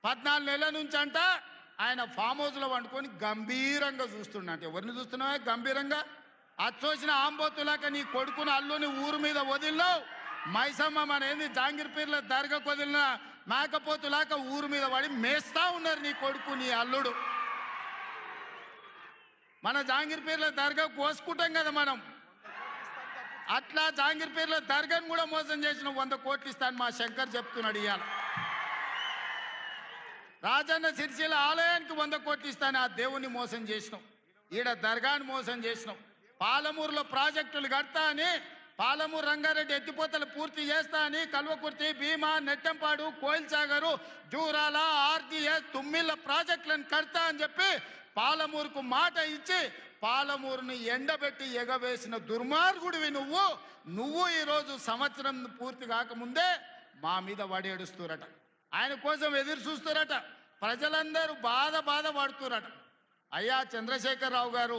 14 నెలల నుంచి అంట ఆయన ఫామ్ హౌస్లో వండుకొని గంభీరంగా చూస్తుండంట. ఎవరిని చూస్తున్నావా గంభీరంగా? అచ్చోసిన ఆంబోతులాక నీ కొడుకుని అల్లుని ఊరు మీద వదిలినావు. మైసమ్మ మన ఏంది జాంగిర్పీర్ల దర్గాకు వదిలిన మేకపోతులాక ఊరు మీద పడి మేస్తా ఉన్నారు నీ కొడుకు నీ అల్లుడు. మన జాంగిర్పీర్ల దర్గా కోసుకుంటాం కదా మనం, అట్లా జాంగిర్పీర్ల దర్గాను కూడా మోసం చేసిన 100 కోట్లు ఇస్తాను మా శంకర్ చెప్తున్నాడు. ఇవాళ రాజన్న సిరిసిల్ల ఆలయానికి 100 కోట్లు ఇస్తాను, ఆ దేవుణ్ణి మోసం చేసినాం. ఈడ దర్గాను మోసం చేసినాం. పాలమూరులో ప్రాజెక్టులు కడతా అని, పాలమూరు రంగారెడ్డి ఎత్తిపోతలు పూర్తి చేస్తా అని కల్వకుర్తి, భీమా, నెట్టంపాడు, కోయిల్ సాగరు, జూరాల, ఆర్జీఎస్, తుమ్మిళ్ళ ప్రాజెక్టులను కడతా అని చెప్పి పాలమూరుకు మాట ఇచ్చి పాలమూరుని ఎండబెట్టి ఎగవేసిన దుర్మార్గుడివి నువ్వు ఈరోజు సంవత్సరం పూర్తి కాకముందే మా మీద వడేడుస్తురట. ఆయన కోసం ఎదురు చూస్తురట. ప్రజలందరూ బాధ పడుతురట. అయ్యా చంద్రశేఖరరావు గారు,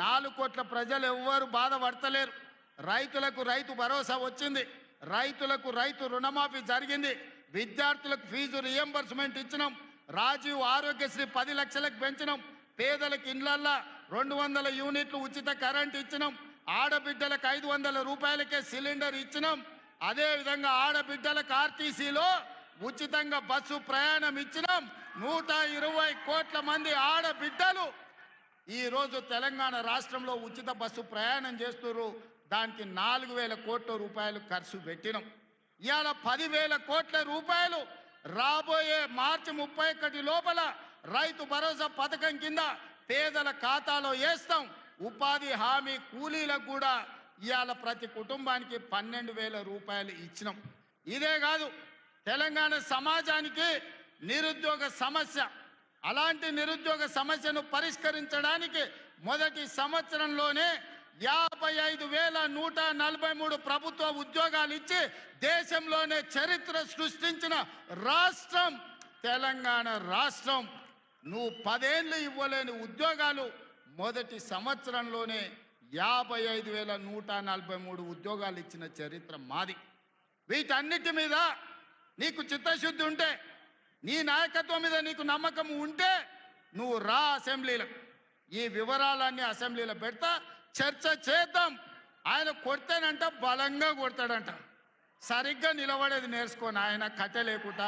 4 కోట్ల ప్రజలు ఎవ్వరు బాధపడతలేరు. రైతులకు రైతు భరోసా వచ్చింది, రైతులకు రైతు రుణమాఫీ జరిగింది, విద్యార్థులకు ఫీజు రియంబర్స్మెంట్ ఇచ్చినాం, రాజీవ్ ఆరోగ్యశ్రీ 10 లక్షలకు పెంచినాం, పేదలకు ఇండ్లల్లా 200 యూనిట్లు ఉచిత కరెంట్ ఇచ్చినాం, ఆడబిడ్డలకు 500 రూపాయలకే సిలిండర్ ఇచ్చినాం. అదేవిధంగా ఆడబిడ్డలకు ఆర్టీసీలో ఉచితంగా బస్సు ప్రయాణం ఇచ్చినాం. 120 కోట్ల మంది ఆడబిడ్డలు ఈరోజు తెలంగాణ రాష్ట్రంలో ఉచిత బస్సు ప్రయాణం చేస్తున్నారు. దానికి 4,000 కోట్ల రూపాయలు ఖర్చు పెట్టినాం. ఇవాళ 10,000 కోట్ల రూపాయలు రాబోయే మార్చి 31 లోపల రైతు భరోసా పథకం కింద పేదల ఖాతాలో వేస్తాం. ఉపాధి హామీ కూలీలకు కూడా ఇవాళ ప్రతి కుటుంబానికి 12,000 రూపాయలు ఇచ్చినాం. ఇదే కాదు, తెలంగాణ సమాజానికి నిరుద్యోగ సమస్య, అలాంటి నిరుద్యోగ సమస్యను పరిష్కరించడానికి మొదటి సంవత్సరంలోనే 55,143 ప్రభుత్వ ఉద్యోగాలు ఇచ్చి దేశంలోనే చరిత్ర సృష్టించిన రాష్ట్రం తెలంగాణ రాష్ట్రం. నువ్వు 10 ఏళ్ళు ఇవ్వలేని ఉద్యోగాలు మొదటి సంవత్సరంలోనే 55,143 ఉద్యోగాలు ఇచ్చిన చరిత్ర మాది. వీటన్నిటి మీద నీకు చిత్తశుద్ధి ఉంటే, నీ నాయకత్వం మీద నీకు నమ్మకం ఉంటే నువ్వు రా అసెంబ్లీలో. ఈ వివరాలన్నీ అసెంబ్లీలో పెడతా, చర్చ చేద్దాం. ఆయన కొడితేనంట బలంగా కొడతాడంట, సరిగ్గా నిలబడేది నేర్చుకొని ఆయన కట్టె లేకుండా